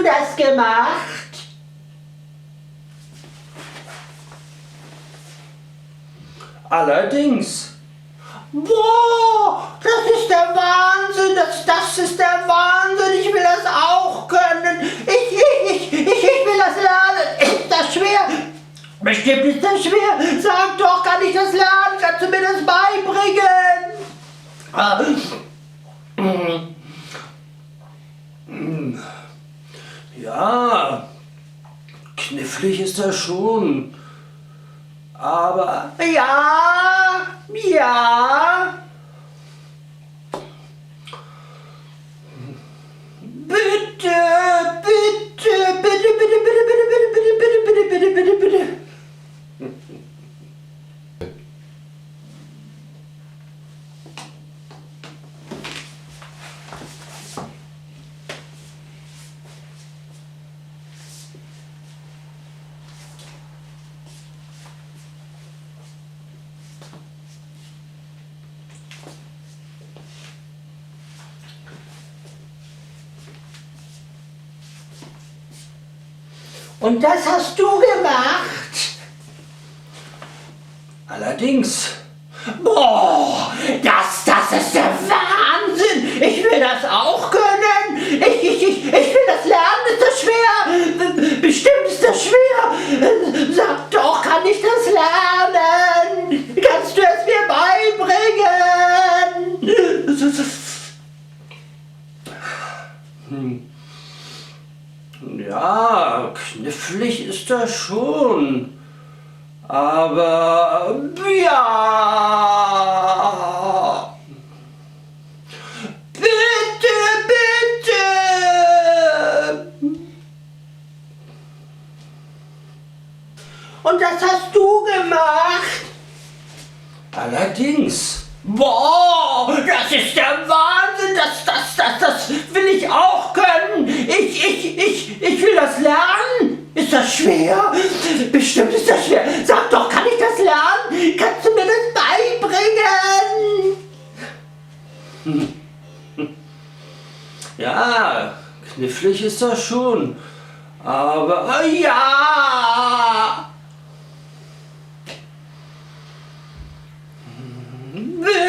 du das gemacht? Allerdings. Boah, das ist der Wahnsinn, das ist der Wahnsinn, ich will das auch können. Ich will das lernen. Ist das schwer? Bestimmt ist das schwer. Sag doch, kann ich das lernen? Kannst du mir das beibringen? Ja, knifflig ist das schon. Aber Ja, ja. Bitte, bitte, bitte, bitte, bitte, bitte, bitte, bitte, bitte, bitte, bitte, bitte, bitte. Und das hast du gemacht? allerdings. Boah, das ist der Wahnsinn! Ich will das auch können! Ich will das lernen! Ist das schwer? Bestimmt ist das schwer! Sag doch, kann ich das lernen? Kannst du es mir beibringen? Ja, knifflig ist das schon. Aber ja. Bitte, bitte! Und das hast du gemacht? Allerdings. Boah, das ist der Wahnsinn, das will ich auch können. Ich will das lernen. Ist das schwer? Bestimmt ist das schwer. Sag doch, kann ich das lernen? Kannst du mir das beibringen? Ja, knifflig ist das schon. Aber ja. Bitte,